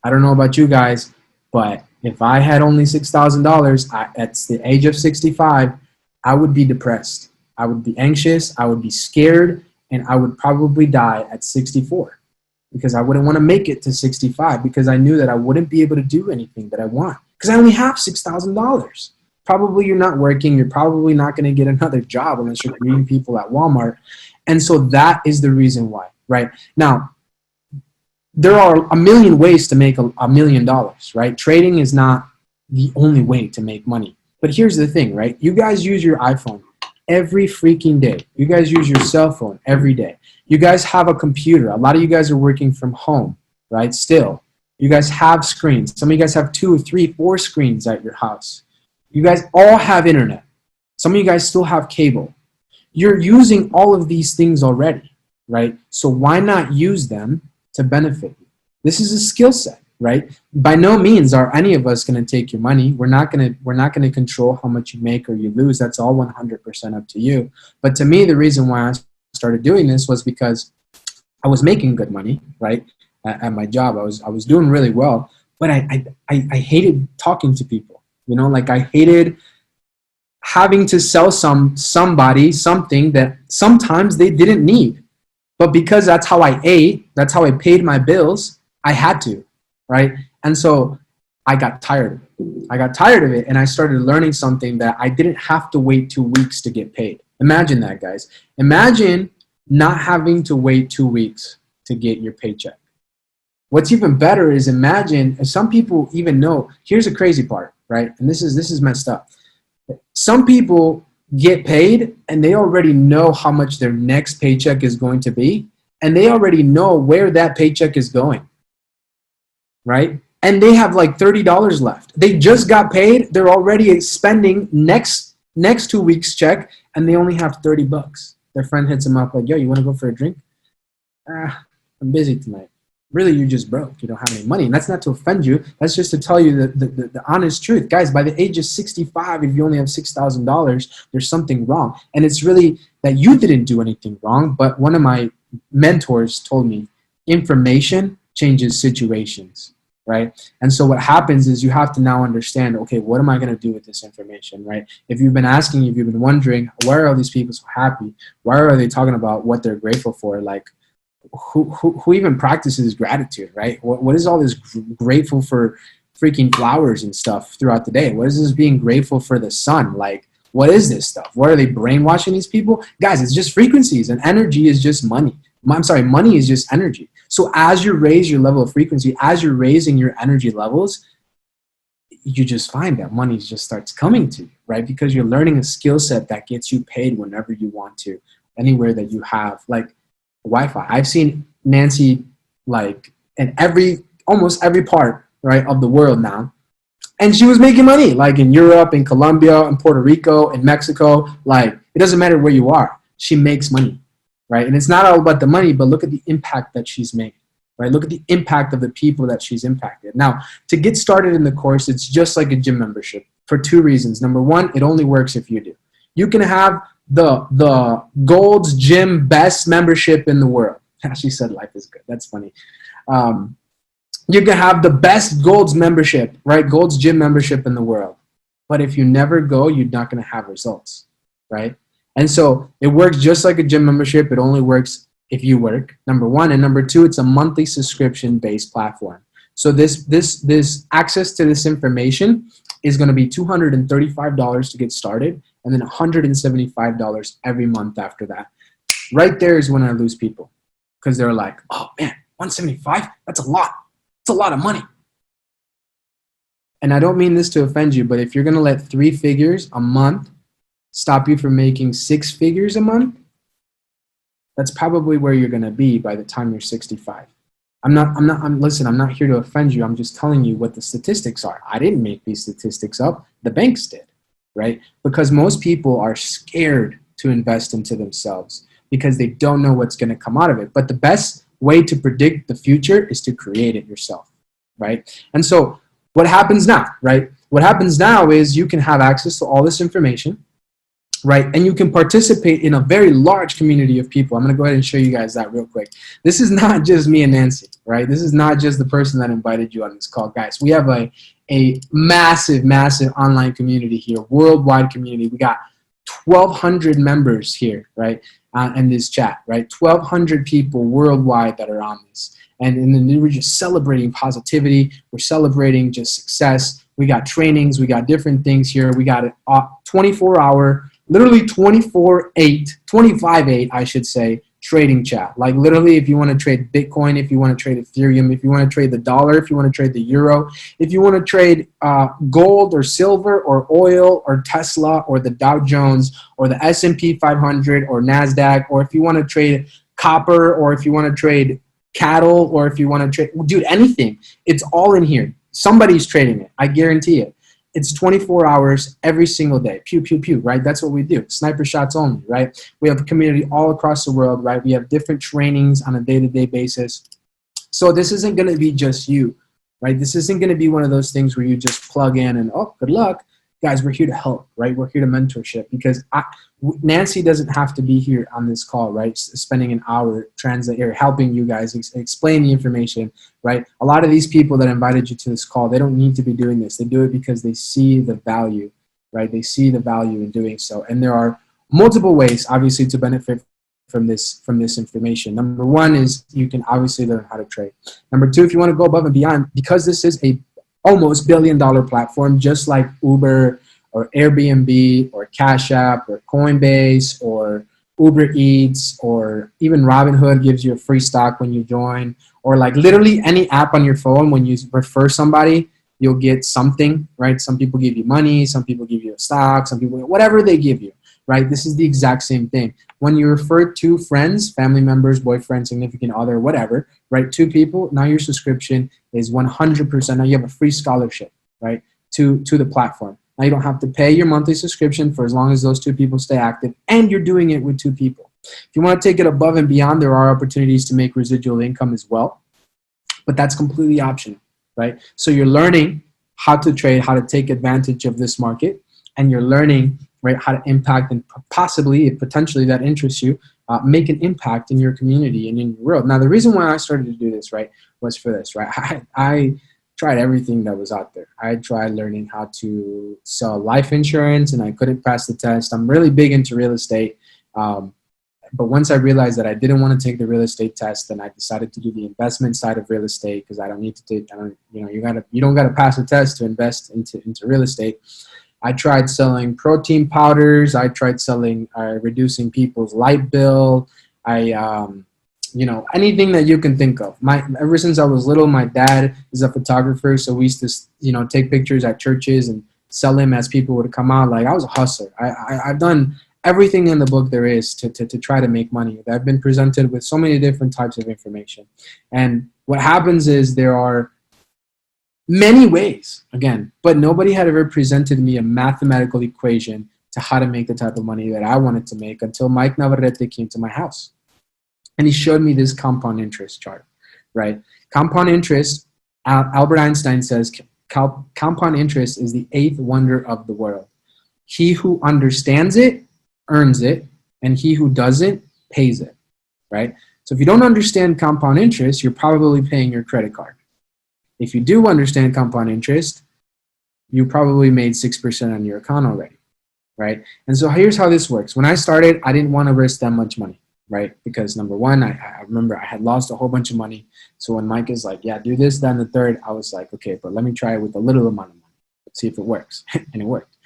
I don't know about you guys, but if I had only $6,000 at the age of 65, I would be depressed. I would be anxious, I would be scared, and I would probably die at 64 because I wouldn't want to make it to 65 because I knew that I wouldn't be able to do anything that I want because I only have $6,000. Probably you're not working, you're probably not going to get another job unless you're greeting people at Walmart. And so that is the reason why, right? Now, there are a million ways to make $1 million, right? Trading is not the only way to make money. But here's the thing, right? You guys use your iPhone every freaking day. You guys use your cell phone every day. You guys have a computer. A lot of you guys are working from home, right? Still, you guys have screens. Some of you guys have 2, 3, 4 screens at your house. You guys all have internet. Some of you guys still have cable. You're using all of these things already, right? So why not use them to benefit you? This is a skill set, right? By no means are any of us going to take your money. We're not going to control how much you make or you lose. That's all 100% up to you. But to me, the reason why I started doing this was because I was making good money, right? At my job, I was doing really well, but I hated talking to people. You know, like I hated having to sell somebody something that sometimes they didn't need. But because that's how I ate, that's how I paid my bills, I had to, right? And so I got tired of it. I got tired of it, and I started learning something that I didn't have to wait 2 weeks to get paid. Imagine that, guys. Imagine not having to wait 2 weeks to get your paycheck. What's even better is imagine, and some people even know, here's the crazy part, right? And this is messed up. Some people get paid and they already know how much their next paycheck is going to be, and they already know where that paycheck is going, right? And they have like $30 left. They just got paid. They're already spending next 2 weeks check, and they only have $30. Their friend hits them up like, yo, you want to go for a drink? I'm busy tonight. Really, you're just broke. You don't have any money. And that's not to offend you. That's just to tell you the honest truth. Guys, by the age of 65, if you only have $6,000, there's something wrong. And it's really that you didn't do anything wrong, but one of my mentors told me, information changes situations, right? And so what happens is you have to now understand, okay, what am I going to do with this information, right? If you've been asking, if you've been wondering, why are all these people so happy? Why are they talking about what they're grateful for? Like, who even practices gratitude, right? What is all this grateful for freaking flowers and stuff throughout the day? What is this being grateful for the sun? Like, what is this stuff? What are they brainwashing these people? Guys, it's just frequencies, and energy is just money. Money is just energy. So as you raise your level of frequency, as you're raising your energy levels, you just find that money just starts coming to you, right? Because you're learning a skill set that gets you paid whenever you want to, anywhere that you have. Like, Wi-Fi. I've seen Nancy like in almost every part, right, of the world now. And she was making money, like in Europe, in Colombia, in Puerto Rico, in Mexico. Like, it doesn't matter where you are. She makes money, right? And it's not all about the money, but look at the impact that she's made, right? Look at the impact of the people that she's impacted. Now, to get started in the course, it's just like a gym membership for 2 reasons. Number one, it only works if you do. You can have the Gold's Gym best membership in the world. She said life is good. That's funny. You can have the best Gold's membership, right? Gold's Gym membership in the world. But if you never go, you're not going to have results, right? And so it works just like a gym membership. It only works if you work, number one. And number two, it's a monthly subscription-based platform. So this access to this information is going to be $235 to get started, and then $175 every month after that. Right there is when I lose people, because they're like, oh man, $175? That's a lot. It's a lot of money. and I don't mean this to offend you, but if you're going to let 3 figures a month stop you from making 6 figures a month, that's probably where you're going to be by the time you're 65. Listen, I'm not here to offend you. I'm just telling you what the statistics are. I didn't make these statistics up. The banks did, right? Because most people are scared to invest into themselves because they don't know what's going to come out of it. But the best way to predict the future is to create it yourself, right? And so what happens now, right? What happens now is you can have access to all this information, right? And you can participate in a very large community of people. I'm going to go ahead and show you guys that real quick. This is not just me and Nancy, right? This is not just the person that invited you on this call. Guys, we have a massive, massive online community here, worldwide community. We got 1,200 members here, right, in this chat, right? 1,200 people worldwide that are on this. And then we're just celebrating positivity. We're celebrating just success. We got trainings. We got different things here. We got a 24-hour, literally 24/8, 25/8, I should say, trading chat. Like literally, if you want to trade Bitcoin, if you want to trade Ethereum, if you want to trade the dollar, if you want to trade the euro, if you want to trade gold or silver or oil or Tesla or the Dow Jones or the S&P 500 or NASDAQ, or if you want to trade copper, or if you want to trade cattle, or if you want to trade, dude, anything, it's all in here. Somebody's trading it. I guarantee it. It's 24 hours every single day. Pew, pew, pew, right? That's what we do. Sniper shots only, right? We have a community all across the world, right? We have different trainings on a day-to-day basis. So this isn't going to be just you, right? This isn't going to be one of those things where you just plug in and, oh, good luck. Guys, we're here to help, right? We're here to mentorship, because Nancy doesn't have to be here on this call, right? Spending an hour helping you guys explain the information, right? A lot of these people that invited you to this call, they don't need to be doing this. They do it because they see the value, right? They see the value in doing so. And there are multiple ways, obviously, to benefit from this information. Number one is you can obviously learn how to trade. Number two, if you want to go above and beyond, because this is a almost billion-dollar platform, just like Uber or Airbnb or Cash App or Coinbase or Uber Eats, or even Robinhood gives you a free stock when you join, or like literally any app on your phone, when you refer somebody, you'll get something, right? Some people give you money, some people give you a stock, some people, whatever they give you, right? This is the exact same thing. When you refer to friends, family members, boyfriend, significant other, whatever, right? 2 people, now your subscription is 100%. Now you have a free scholarship, right? To the platform. Now you don't have to pay your monthly subscription for as long as those 2 people stay active, and you're doing it with 2 people. If you want to take it above and beyond, there are opportunities to make residual income as well, but that's completely optional, right? So you're learning how to trade, how to take advantage of this market, and you're learning, right, how to impact and possibly, if potentially that interests you, make an impact in your community and in your world. Now, the reason why I started to do this, right, was for this, right? I tried everything that was out there. I tried learning how to sell life insurance, and I couldn't pass the test. I'm really big into real estate. But once I realized that I didn't want to take the real estate test, then I decided to do the investment side of real estate, because I don't need to take, you don't got to pass a test to invest into real estate. I tried selling protein powders. I tried selling, reducing people's light bill. Anything that you can think of. Ever since I was little, my dad is a photographer, so we used to, take pictures at churches and sell them as people would come out. Like, I was a hustler. I've done everything in the book there is to try to make money. I've been presented with so many different types of information. And what happens is there are many ways, again, but nobody had ever presented me a mathematical equation to how to make the type of money that I wanted to make, until Mike Navarrete came to my house. And he showed me this compound interest chart, right? Compound interest, Albert Einstein says, compound interest is the 8th wonder of the world. He who understands it earns it, and he who doesn't pays it, right? So if you don't understand compound interest, you're probably paying your credit card. If you do understand compound interest, you probably made 6% on your account already, right? And so here's how this works. When I started, I didn't want to risk that much money, right? Because number one, I remember I had lost a whole bunch of money. So when Mike is like, yeah, do this, then the third, I was like, okay, but let me try it with a little amount of money, see if it works. And it worked,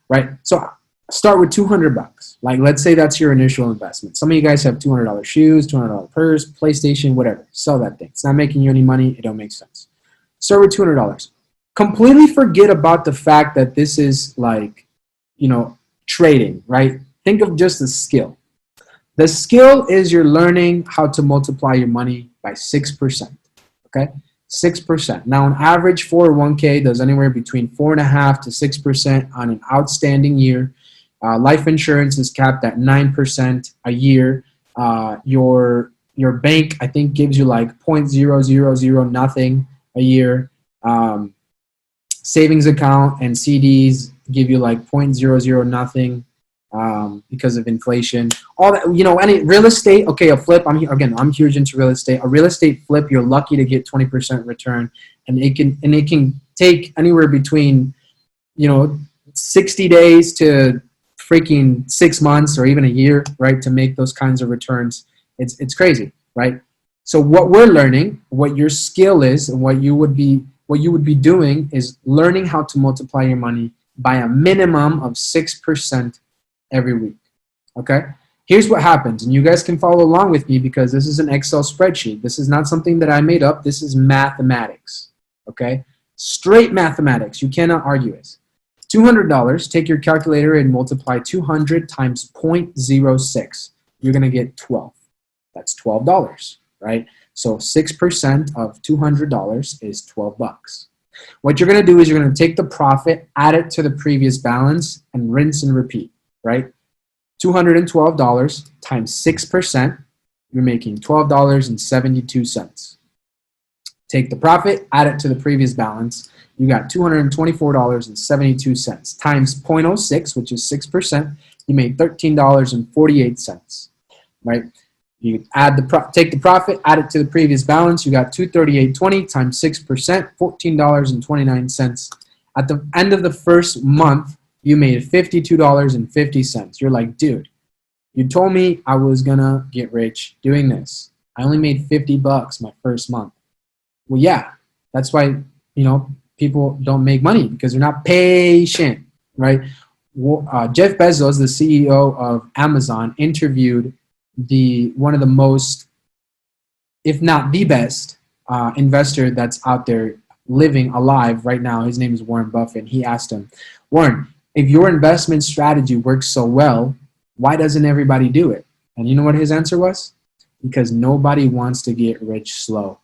right? So start with $200. Like, let's say that's your initial investment. Some of you guys have $200 shoes, $200 purse, PlayStation, whatever. Sell that thing. It's not making you any money. It don't make sense. Start with $200. completely forget about the fact that this is like, trading, right? Think of just the skill. The skill is you're learning how to multiply your money by 6%. Okay? 6%. Now, on average, 401k does anywhere between 4.5% to 6% on an outstanding year. Life insurance is capped at 9% a year. Your bank, I think, gives you like 0.000 nothing a year. Savings account and CDs give you like 0.00 nothing because of inflation. All that, any real estate. Okay, a flip. I'm huge into real estate. A real estate flip, you're lucky to get 20% return, and it can take anywhere between 60 days to freaking 6 months or even a year, right, to make those kinds of returns. It's crazy, right? So what we're learning, what your skill is, and what you would be doing is learning how to multiply your money by a minimum of 6% every week. Okay? Here's what happens, and you guys can follow along with me because this is an Excel spreadsheet. This is not something that I made up. This is mathematics. Okay? Straight mathematics. You cannot argue it. $200, take your calculator and multiply 200 times 0.06. You're going to get 12. That's $12, right? So 6% of $200 is 12 bucks. What you're going to do is you're going to take the profit, add it to the previous balance, and rinse and repeat, right? $212 times 6%, you're making $12.72. Take the profit, add it to the previous balance, you got $224.72 times 0.06, which is 6%, you made $13.48, right? You take the profit, add it to the previous balance. You got $238.20 times 6%, $14.29. At the end of the first month, you made $52.50. You're like, dude, you told me I was gonna get rich doing this. I only made 50 bucks my first month. Well, yeah, that's why people don't make money because they're not patient, right? Jeff Bezos, the CEO of Amazon, interviewed one of the most, if not the best, investor that's out there living alive right now. His name is Warren Buffett. He asked him, Warren, if your investment strategy works so well, why doesn't everybody do it? And you know what his answer was? Because nobody wants to get rich slow.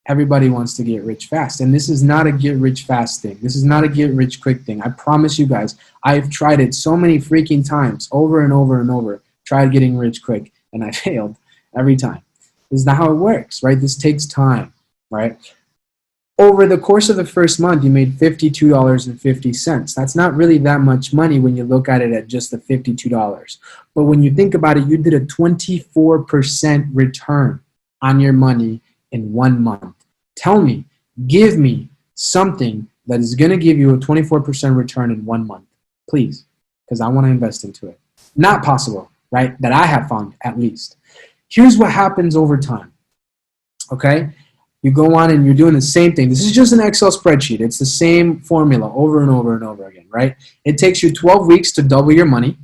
Everybody wants to get rich fast. And this is not a get rich fast thing. This is not a get rich quick thing. I promise you guys, I've tried it so many freaking times over and over and over. Tried getting rich quick, and I failed every time. This is not how it works, right? This takes time, right? Over the course of the first month, you made $52.50. That's not really that much money when you look at it at just the $52. But when you think about it, you did a 24% return on your money in 1 month. Tell me, give me something that is going to give you a 24% return in 1 month, please, because I want to invest into it. Not possible. Right? That I have found, at least. Here's what happens over time. Okay? You go on and you're doing the same thing. This is just an Excel spreadsheet. It's the same formula over and over and over again, right? It takes you 12 weeks to double your money.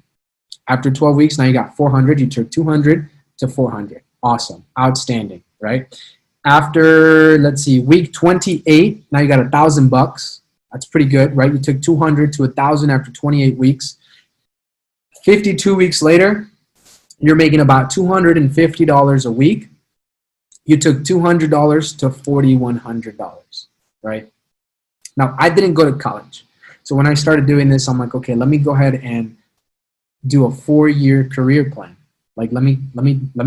After 12 weeks, now you got 400. You took 200 to 400. Awesome. Outstanding, right? After, let's see, week 28, now you got $1,000. That's pretty good, right? You took 200 to 1,000 after 28 weeks. 52 weeks later, you're making about $250 a week. You took $200 to $4,100, right? Now, I didn't go to college. So when I started doing this, I'm like, okay, let me go ahead and do a 4-year career plan. Like, let me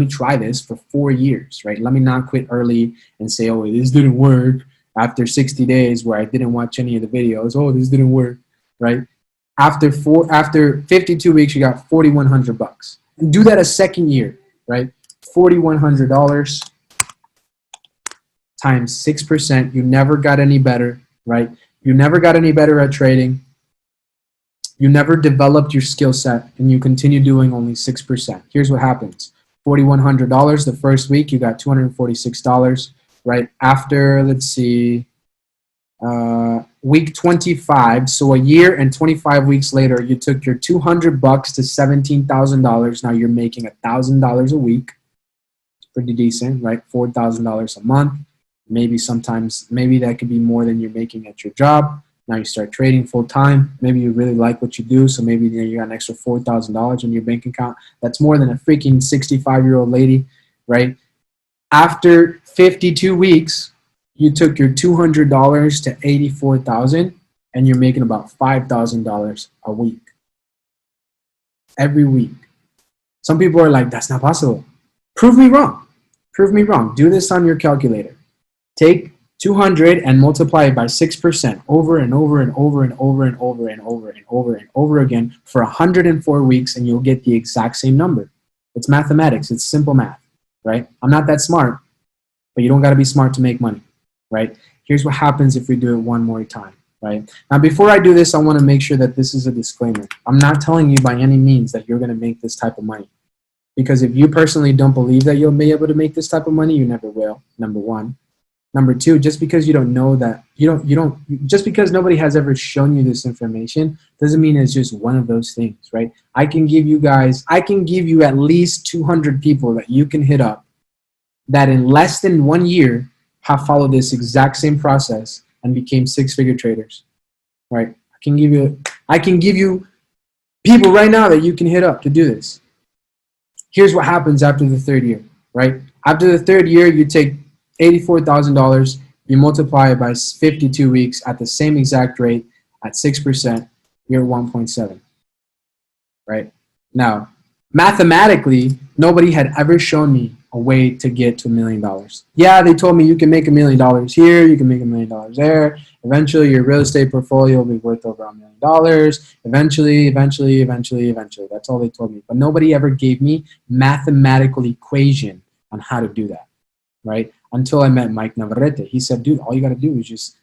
try this for 4 years, right? Let me not quit early and say, oh, this didn't work after 60 days where I didn't watch any of the videos. Oh, this didn't work, right? After 52 weeks, you got $4,100. And do that a second year, right? $4,100 times 6%. You never got any better, right? You never got any better at trading. You never developed your skill set, and you continue doing only 6%. Here's what happens. $4,100 the first week, you got $246, right? After, let's see, week 25, so a year and 25 weeks later, you took your $200 to $17,000. Now you're making $1,000 a week. It's pretty decent, right? $4,000 a month. Maybe sometimes, maybe that could be more than you're making at your job. Now you start trading full time. Maybe you really like what you do, so maybe you got an extra $4,000 in your bank account. That's more than a freaking 65-year-old lady, right? After 52 weeks, you took your $200 to 84,000, and you're making about $5,000 a week, every week. Some people are like, that's not possible. Prove me wrong. Prove me wrong. Do this on your calculator. Take 200 and multiply it by 6% over and over and over and over and over and over and over and over again for 104 weeks, and you'll get the exact same number. It's mathematics. It's simple math, right? I'm not that smart, but you don't got to be smart to make money, right? Here's what happens if we do it one more time, right? Now, before I do this, I want to make sure that this is a disclaimer. I'm not telling you by any means that you're going to make this type of money, because if you personally don't believe that you'll be able to make this type of money, you never will, number one. Number two, just because you don't know that, just because nobody has ever shown you this information doesn't mean it's just one of those things, right? I can give you at least 200 people that you can hit up that in less than 1 year have followed this exact same process and became six-figure traders, right? I can give you people right now that you can hit up to do this. Here's what happens after the third year, right? After the third year, you take $84,000, you multiply it by 52 weeks at the same exact rate at 6%, you're 1.7, right? Now, mathematically, nobody had ever shown me a way to get to $1 million. Yeah, they told me you can make $1 million here, you can make $1 million there. Eventually, your real estate portfolio will be worth over $1 million. Eventually. That's all they told me. But nobody ever gave me mathematical equation on how to do that, right? Until I met Mike Navarrete. He said, dude, all you got to do is just,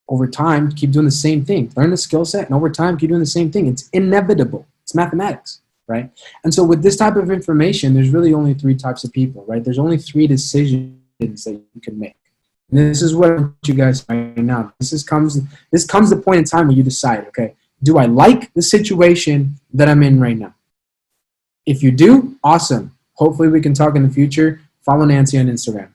over time, keep doing the same thing. Learn the skill set, and over time, keep doing the same thing. It's inevitable. It's mathematics, right? And so with this type of information, there's really only three types of people, right? There's only three decisions that you can make. And this is what I want you guys right now. This comes the point in time where you decide, okay, do I like the situation that I'm in right now? If you do, awesome. Hopefully we can talk in the future. Follow Nancy on Instagram.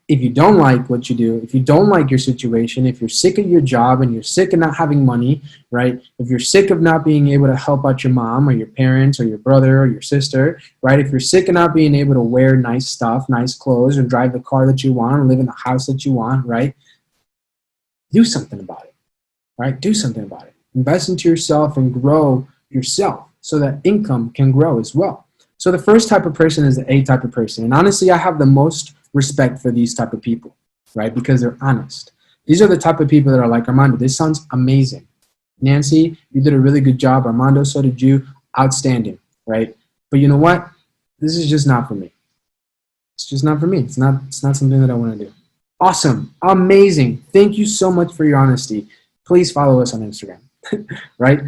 If you don't like what you do, if you don't like your situation, if you're sick of your job and you're sick of not having money, right? If you're sick of not being able to help out your mom or your parents or your brother or your sister, right? If you're sick of not being able to wear nice stuff, nice clothes, and drive the car that you want, and live in the house that you want, right? Do something about it, right? Do something about it. Invest into yourself and grow yourself so that income can grow as well. So the first type of person is the A type of person. And honestly, I have the most respect for these type of people, right? Because they're honest. These are the type of people that are like, Armando, this sounds amazing. Nancy, you did a really good job. Armando, so did you. Outstanding, right? But you know what? This is just not for me. It's just not for me. It's not something that I want to do. Awesome. Amazing. Thank you so much for your honesty. Please follow us on Instagram, right?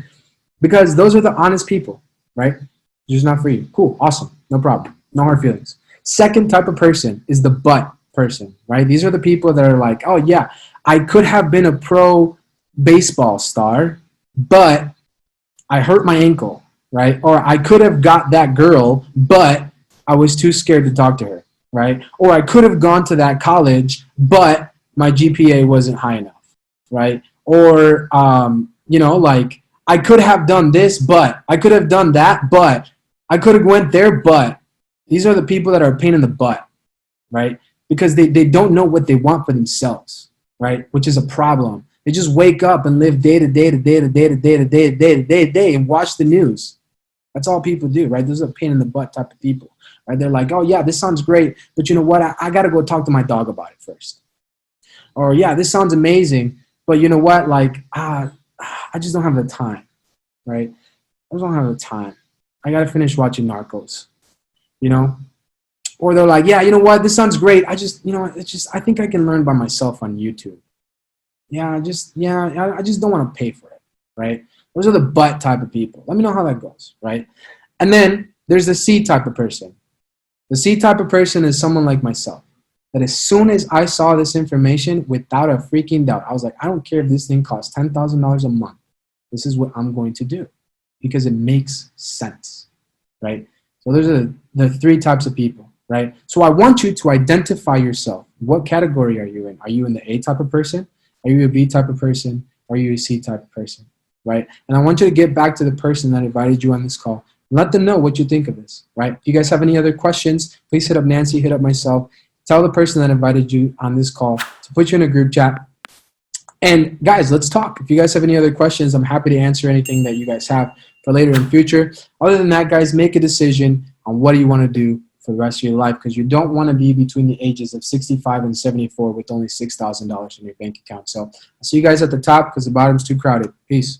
Because those are the honest people, right? It's just not for you. Cool. Awesome. No problem. No hard feelings. Second type of person is the but person, right? These are the people that are like, oh yeah, I could have been a pro baseball star, but I hurt my ankle, right? Or I could have got that girl, but I was too scared to talk to her, right? Or I could have gone to that college, but my GPA wasn't high enough, right? Or, like I could have done this, but I could have done that, but I could have went there, but these are the people that are a pain in the butt, right? Because they don't know what they want for themselves, right? Which is a problem. They just wake up and live day to day to day to day to day to day to day to day to day and watch the news. That's all people do, right? Those are pain in the butt type of people, right? They're like, oh yeah, this sounds great, but you know what? I got to go talk to my dog about it first. Or yeah, this sounds amazing, but you know what? Like, I just don't have the time, right? I just don't have the time. I got to finish watching Narcos. Or they're like, yeah, you know what? This sounds great. I think I can learn by myself on YouTube. I just don't want to pay for it, right? Those are the but type of people. Let me know how that goes, right? And then there's the C type of person. The C type of person is someone like myself, that as soon as I saw this information, without a freaking doubt, I was like, I don't care if this thing costs $10,000 a month. This is what I'm going to do because it makes sense, right? So those are the three types of people. right? So I want you to identify yourself. What category are you in? Are you in the A type of person? Are you a B type of person? Are you a C type of person, right? And I want you to get back to the person that invited you on this call. Let them know what you think of this, right? If you guys have any other questions, please hit up Nancy, hit up myself. Tell the person that invited you on this call to put you in a group chat. And guys, let's talk. If you guys have any other questions, I'm happy to answer anything that you guys have for later in the future. Other than that, guys, make a decision on what do you want to do for the rest of your life, because you don't want to be between the ages of 65 and 74 with only $6,000 in your bank account. So I'll see you guys at the top because the bottom's too crowded. Peace.